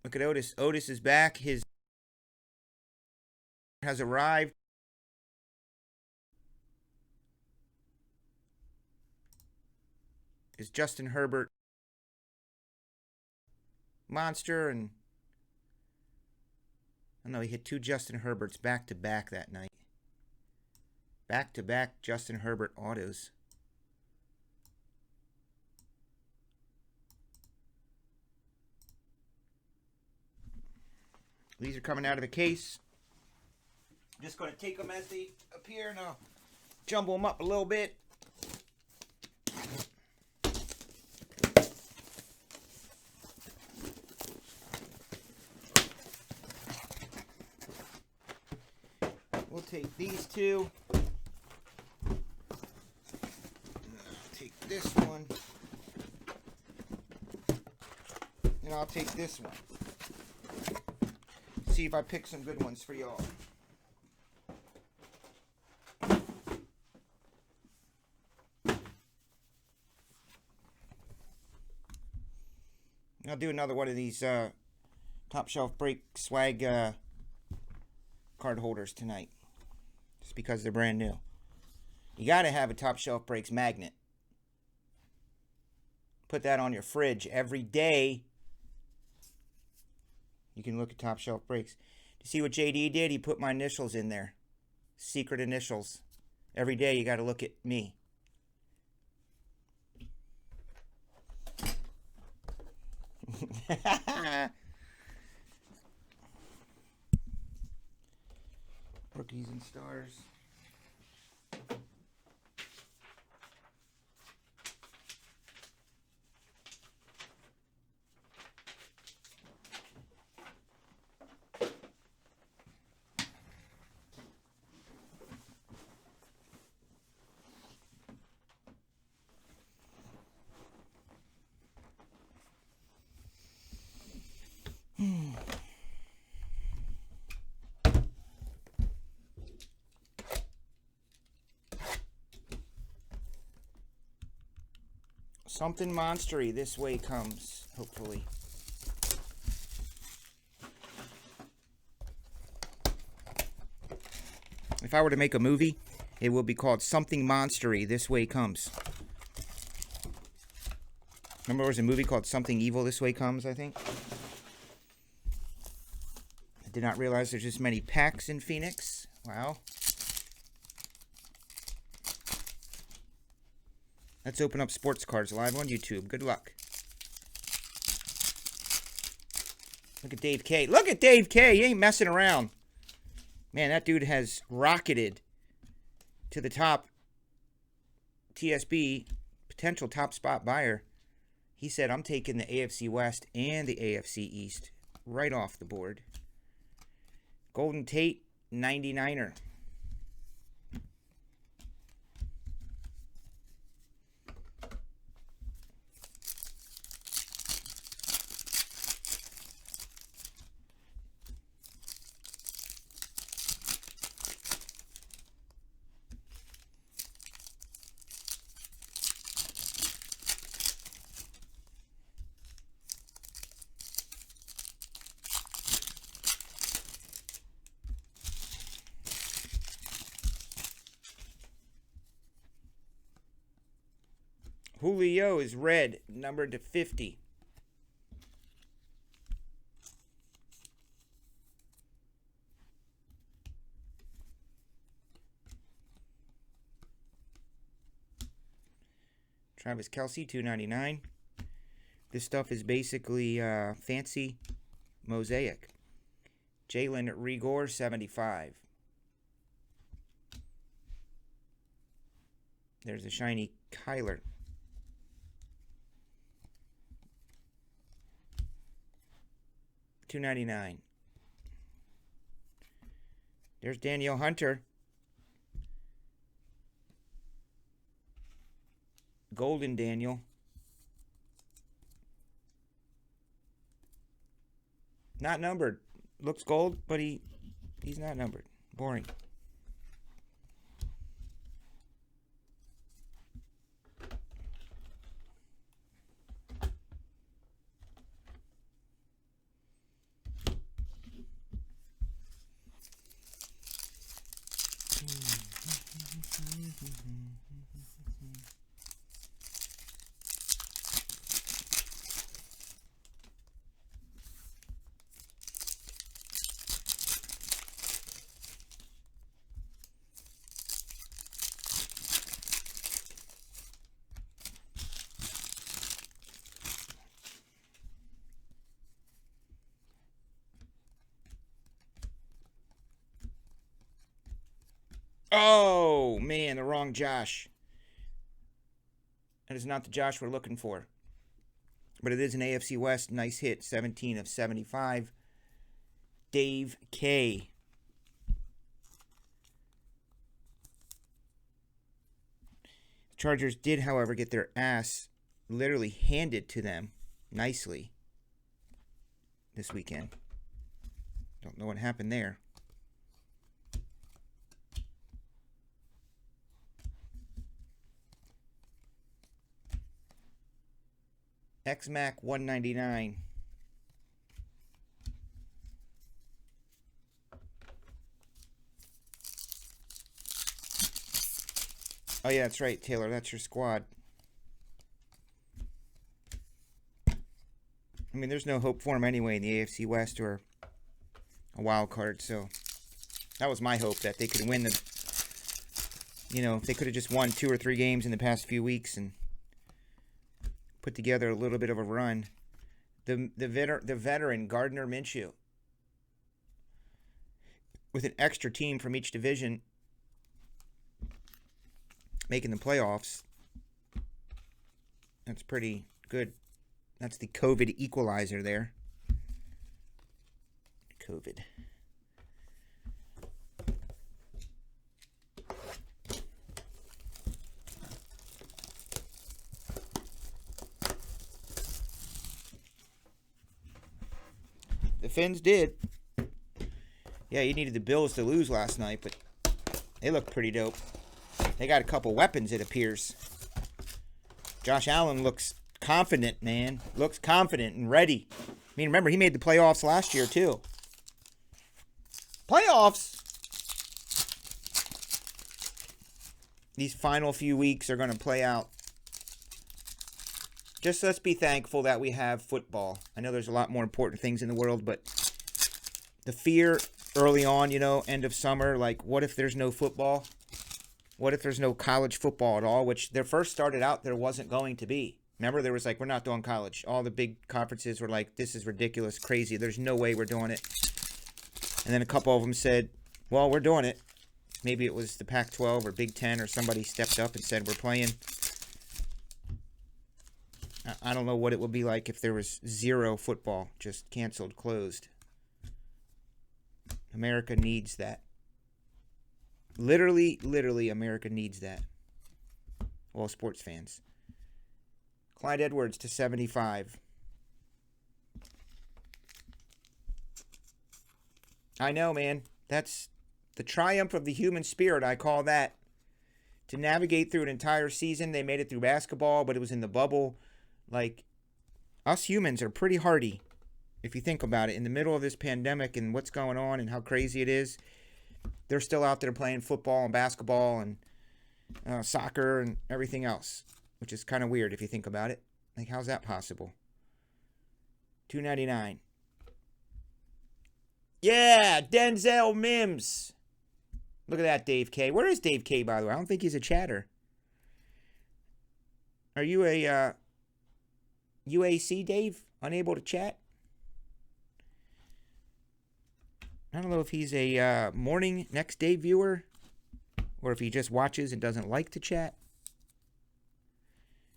Look at Otis. Otis is back. His has arrived. Is Justin Herbert monster? And I don't know, he hit 2 Justin Herberts back to back that night. Back to back Justin Herbert autos. These are coming out of the case. I'm just going to take them as they appear and I'll jumble them up a little bit. We'll take these two. Take this one. And I'll take this one. See if I pick some good ones for y'all. I'll do another one of these Top Shelf Break swag card holders tonight. Just because they're brand new. You gotta have a Top Shelf Breaks magnet. Put that on your fridge every day. You can look at Top Shelf Breaks. To see what JD did, he put my initials in there. Secret initials. Every day you gotta look at me. Rookies and stars. Something monstery this way comes, hopefully. If I were to make a movie, it would be called Something Monstery This Way Comes. Remember there was a movie called Something Evil This Way Comes, I think? I did not realize there's this many packs in Phoenix. Wow. Let's open up sports cards live on YouTube. Good luck. Look at Dave K. Look at Dave K. He ain't messing around. Man, that dude has rocketed to the top. TSB, potential top spot buyer. He said, I'm taking the AFC West and the AFC East right off the board. Golden Tate, 99er. Julio is red, numbered to 50. Travis Kelce, $2.99. This stuff is basically fancy mosaic. Jalen Rigor, $75. There's a shiny Kyler. $2.99. There's Danielle Hunter. Golden Daniel. Not numbered. Looks gold, but he's not numbered. Boring. Oh, man, the wrong Josh. That is not the Josh we're looking for. But it is an AFC West. Nice hit. 17 of 75. Dave K. Chargers did, however, get their ass literally handed to them nicely this weekend. Don't know what happened there. XMAC 199. Oh, yeah, that's right, Taylor. That's your squad. I mean, there's no hope for him anyway in the AFC West or a wild card, so that was my hope, that they could win the, you know, if they could have just won 2 or 3 games in the past few weeks and put together a little bit of a run. The veteran Gardner Minshew, with an extra team from each division making the playoffs, that's pretty good. That's the COVID equalizer there. COVID. The Finns did. Yeah, you needed the Bills to lose last night, but they look pretty dope. They got a couple weapons, it appears. Josh Allen looks confident, man. Looks confident and ready. I mean, remember, he made the playoffs last year, too. Playoffs! These final few weeks are going to play out. Just let's be thankful that we have football. I know there's a lot more important things in the world, but the fear early on, you know, end of summer, like, what if there's no football? What if there's no college football at all? Which they first started out, there wasn't going to be. Remember, there was like, we're not doing college. All the big conferences were like, this is ridiculous, crazy. There's no way we're doing it. And then a couple of them said, well, we're doing it. Maybe it was the Pac-12 or Big Ten or somebody stepped up and said, we're playing. I don't know what it would be like if there was zero football, just canceled, closed. America needs that. Literally, America needs that. All sports fans. Clyde Edwards to 75. I know, man. That's the triumph of the human spirit, I call that. To navigate through an entire season, they made it through basketball, but it was in the bubble. Like, us humans are pretty hardy, if you think about it. In the middle of this pandemic and what's going on and how crazy it is, they're still out there playing football and basketball and soccer and everything else, which is kind of weird if you think about it. Like, how's that possible? $2.99. Yeah, Denzel Mims. Look at that, Dave K. Where is Dave K, by the way? I don't think he's a chatter. Are you a UAC, Dave? Unable to chat? I don't know if he's a morning next day viewer or if he just watches and doesn't like to chat.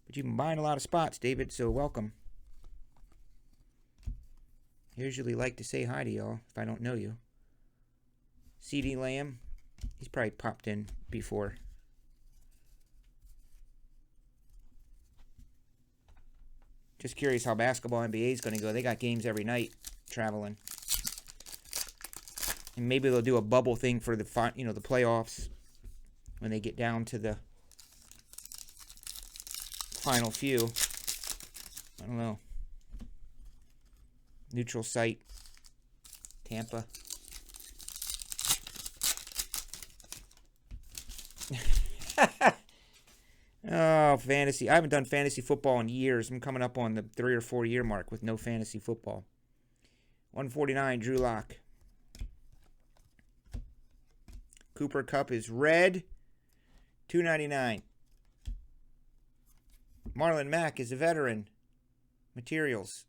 But you've been buying a lot of spots, David, so welcome. Usually like to say hi to y'all if I don't know you. CD Lamb, he's probably popped in before. Just curious how basketball NBA is going to go. They got games every night traveling. And maybe they'll do a bubble thing for the the playoffs when they get down to the final few. I don't know. Neutral site. Tampa. Oh, fantasy. I haven't done fantasy football in years. I'm coming up on the 3 or 4 year mark with no fantasy football. 149, Drew Lock. Cooper Kupp is red. 299. Marlon Mack is a veteran. Materials.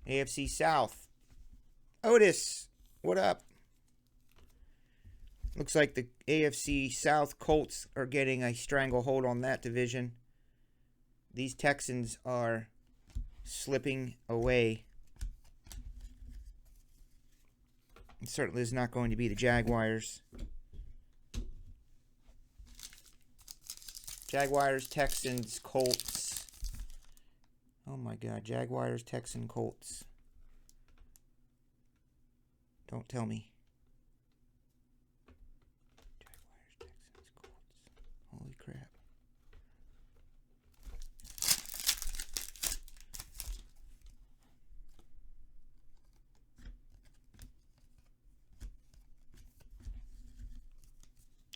AFC South. Otis, what up? Looks like the AFC South Colts are getting a stranglehold on that division. These Texans are slipping away. It certainly is not going to be the Jaguars. Jaguars, Texans, Colts. Oh my God, Jaguars, Texans, Colts. Don't tell me. Holy crap.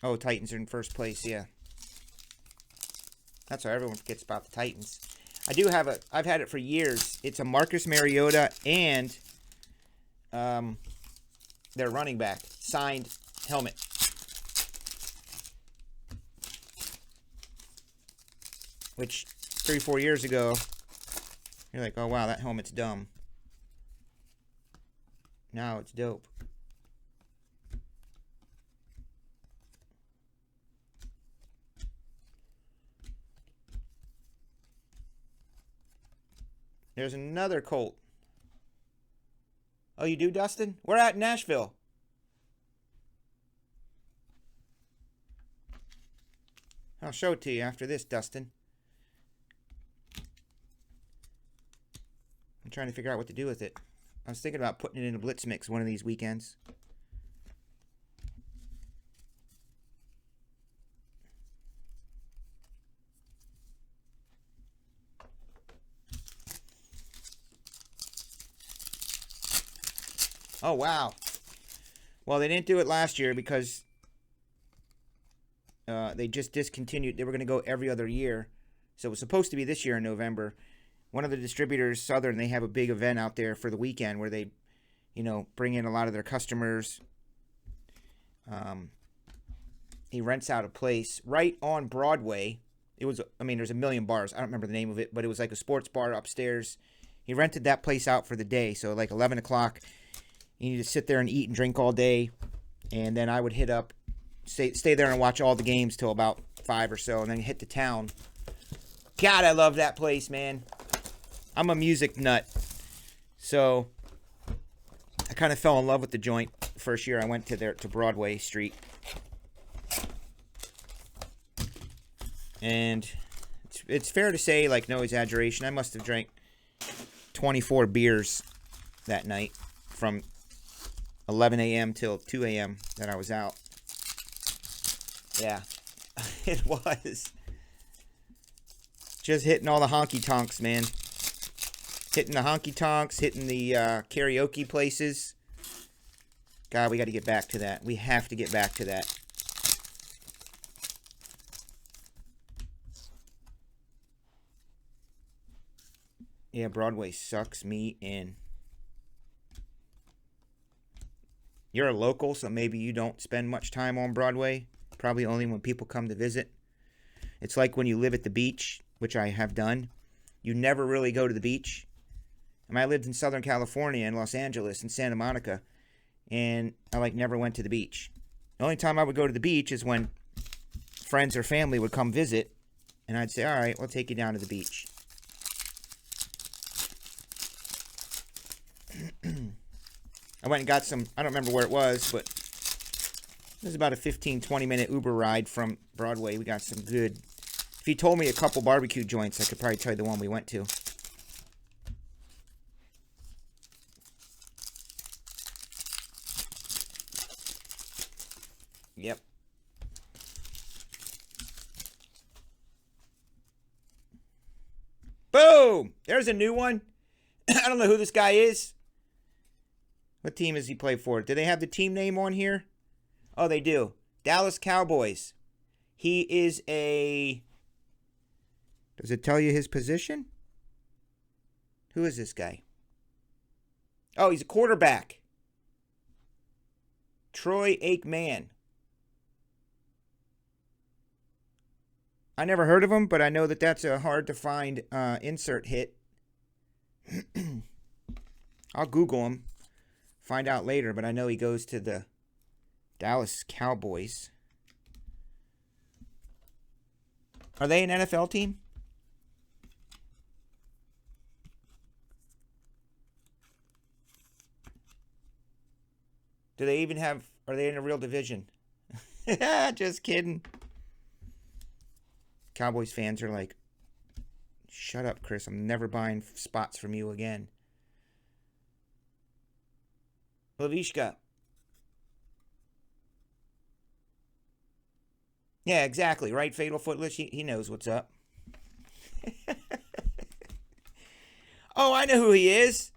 Oh, Titans are in first place, yeah. That's why everyone forgets about the Titans. I've had it for years. It's a Marcus Mariota and their running back signed helmet. Which 3-4 years ago, you're like, oh wow, that helmet's dumb. Now it's dope. There's another Colt. Oh, you do, Dustin? We're at Nashville. I'll show it to you after this, Dustin. I'm trying to figure out what to do with it. I was thinking about putting it in a Blitz Mix one of these weekends. Oh, wow. Well, they didn't do it last year because they just discontinued. They were going to go every other year. So it was supposed to be this year in November. One of the distributors, Southern, they have a big event out there for the weekend where they, bring in a lot of their customers. He rents out a place right on Broadway. There's a million bars. I don't remember the name of it, but it was like a sports bar upstairs. He rented that place out for the day. So like 11 o'clock, you need to sit there and eat and drink all day. And then I would hit up, stay there and watch all the games till about 5 or so, and then hit the town. God, I love that place, man. I'm a music nut. So I kind of fell in love with the joint the first year I went to Broadway Street. And it's fair to say, like, no exaggeration, I must have drank 24 beers that night from 11 a.m. till 2 a.m. that I was out. Yeah, it was. Just hitting all the honky-tonks, man. Hitting the honky-tonks, hitting the karaoke places. God, we got to get back to that. We have to get back to that. Yeah, Broadway sucks me in. You're a local, so maybe you don't spend much time on Broadway. Probably only when people come to visit. It's like when you live at the beach, which I have done. You never really go to the beach. I lived in Southern California, in Los Angeles, in Santa Monica, and I never went to the beach. The only time I would go to the beach is when friends or family would come visit, and I'd say, all right, we'll take you down to the beach. I went and got some, I don't remember where it was, but it was about a 15-20 minute Uber ride from Broadway. We got some good, if he told me a couple barbecue joints, I could probably tell you the one we went to. Yep. Boom! There's a new one. I don't know who this guy is. What team does he play for? Do they have the team name on here? Oh, they do. Dallas Cowboys. He is a... Does it tell you his position? Who is this guy? Oh, he's a quarterback. Troy Aikman. I never heard of him, but I know that that's a hard-to-find insert hit. I'll Google him. Find out later, but I know he goes to the Dallas Cowboys. Are they an NFL team? Do they even have... Are they in a real division? Just kidding. Cowboys fans are like, shut up, Chris. I'm never buying spots from you again. Lavishka. Yeah, exactly. Right, Fatal Footlish? He knows what's up. Oh, I know who he is.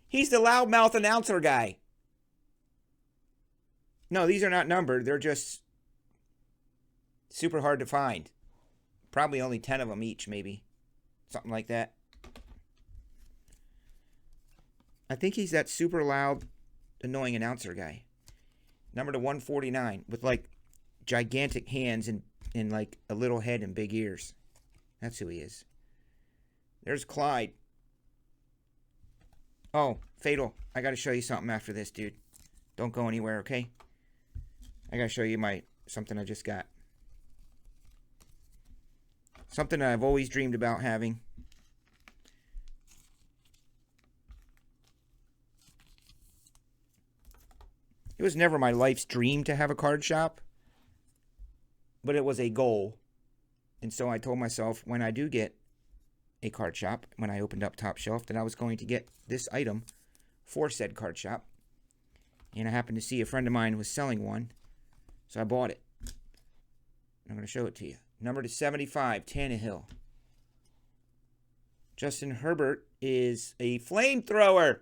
He's the loudmouth announcer guy. No, these are not numbered. They're just super hard to find. Probably only 10 of them each, maybe. Something like that. I think he's that super loud, annoying announcer guy. Number to 149 with like gigantic hands and like a little head and big ears. That's who he is. There's Clyde. Oh, Fatal. I got to show you something after this, dude. Don't go anywhere, okay? I got to show you something I just got. Something I've always dreamed about having. It was never my life's dream to have a card shop, but it was a goal. And so I told myself when I do get a card shop, when I opened up Top Shelf, that I was going to get this item for said card shop. And I happened to see a friend of mine was selling one, so I bought it. I'm going to show it to you. Number to 75, Tannehill. Justin Herbert is a flamethrower.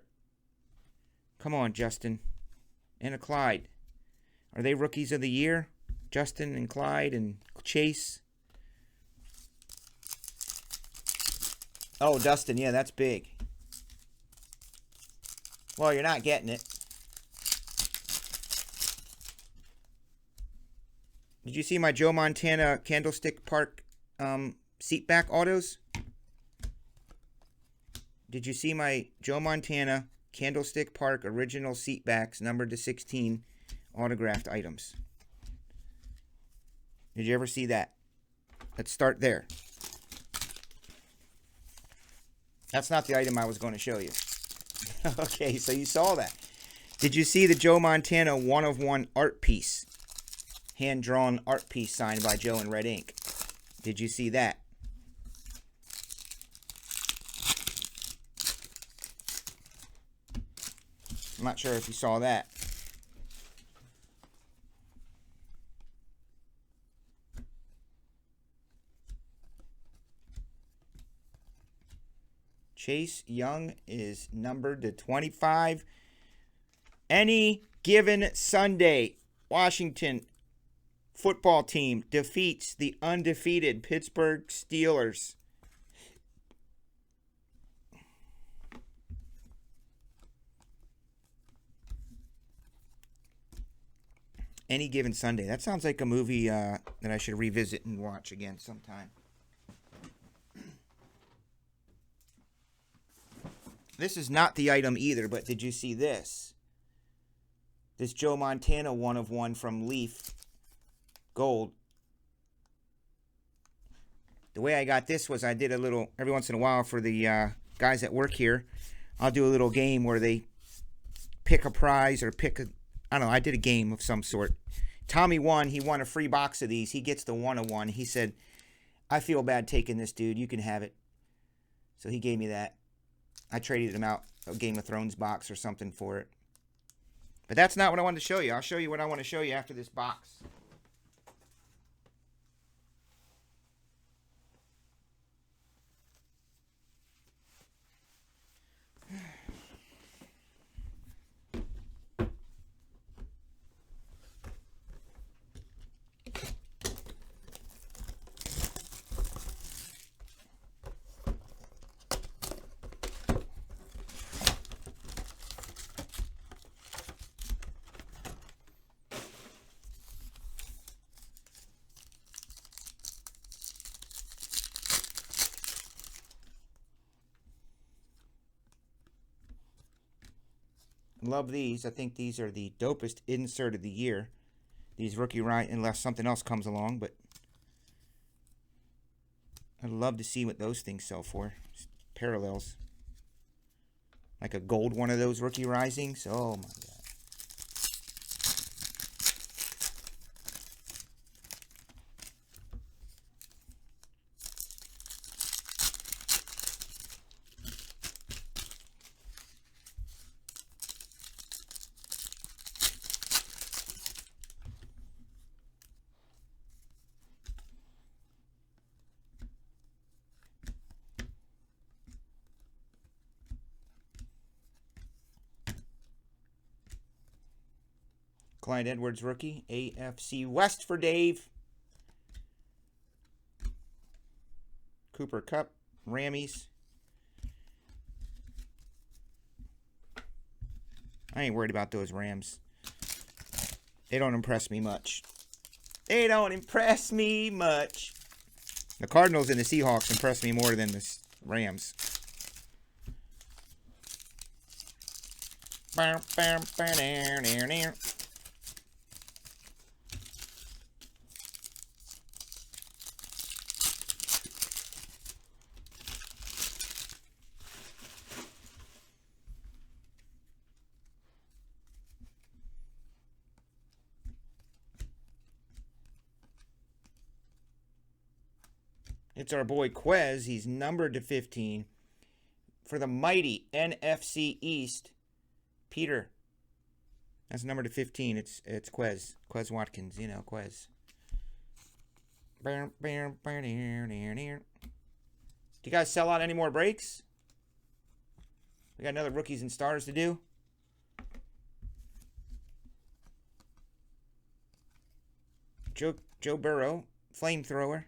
Come on, Justin. And a Clyde. Are they rookies of the year? Justin and Clyde and Chase. Oh, Dustin. Yeah, that's big. Well, you're not getting it. Did you see my Joe Montana Candlestick Park seat back autos? Did you see my Joe Montana Candlestick Park original seat backs numbered to 16 autographed items? Did you ever see that? Let's start there. That's not the item I was going to show you. Okay, so you saw that. Did you see the Joe Montana one-of-one art piece? Hand-drawn art piece signed by Joe in red ink. Did you see that? I'm not sure if you saw that. Chase Young is numbered to 25. Any given Sunday, Washington football team defeats the undefeated Pittsburgh Steelers. Any given Sunday. That sounds like a movie that I should revisit and watch again sometime. This is not the item either, but did you see this? This Joe Montana one-of-one from Leaf Gold. The way I got this was I did a little, every once in a while for the guys that work here, I'll do a little game where they pick a prize or pick a, I don't know, I did a game of some sort. Tommy won. He won a free box of these. He gets the one-of-one. He said, I feel bad taking this, dude. You can have it. So he gave me that. I traded him out a Game of Thrones box or something for it. But that's not what I wanted to show you. I'll show you what I want to show you after this box. Love these. I think these are the dopest insert of the year. These rookie right, unless something else comes along, but I'd love to see what those things sell for. Just parallels. Like a gold one of those rookie risings. Oh my god. Clyde Edwards rookie. AFC West for Dave. Cooper Kupp. Rammies. I ain't worried about those Rams. They don't impress me much. They don't impress me much. The Cardinals and the Seahawks impress me more than the Rams. It's our boy Quez. He's numbered to 15 for the mighty NFC East. Peter. That's numbered to 15. It's Quez. Quez Watkins. You know, Quez. Do you guys sell out any more breaks? We got another rookies and stars to do. Joe Burrow. Flamethrower.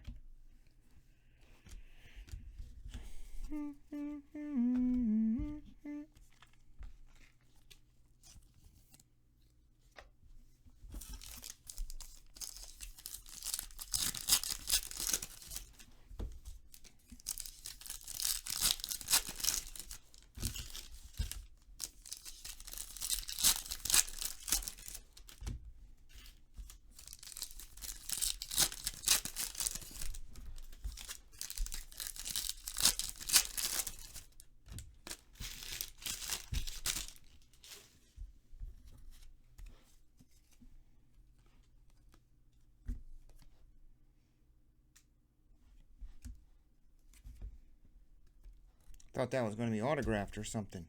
Thought that was going to be autographed or something.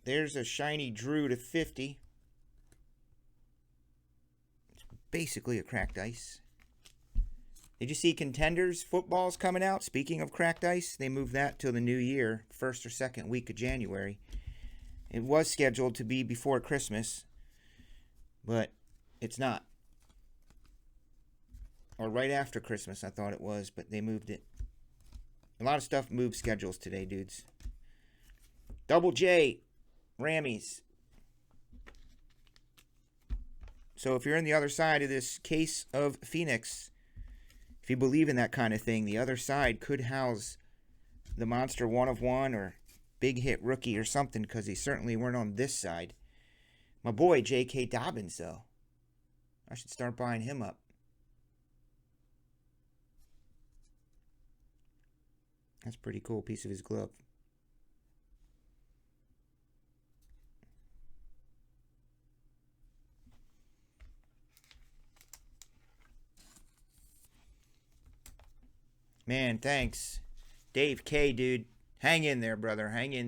There's a shiny Drew to 50. It's basically a cracked ice. Did you see Contenders football's coming out? Speaking of cracked ice, they moved that till the new year, first or second week of January. It was scheduled to be before Christmas, but it's not. Or right after Christmas, I thought it was, but they moved it. A lot of stuff moves schedules today, dudes. Double J, Rammies. So if you're in the other side of this case of Phoenix, if you believe in that kind of thing, the other side could house the monster 1/1 or big hit rookie or something, because they certainly weren't on this side. My boy, J.K. Dobbins, though. I should start buying him up. That's a pretty cool piece of his glove. Man, thanks. Dave K, dude. Hang in there, brother. Hang in there.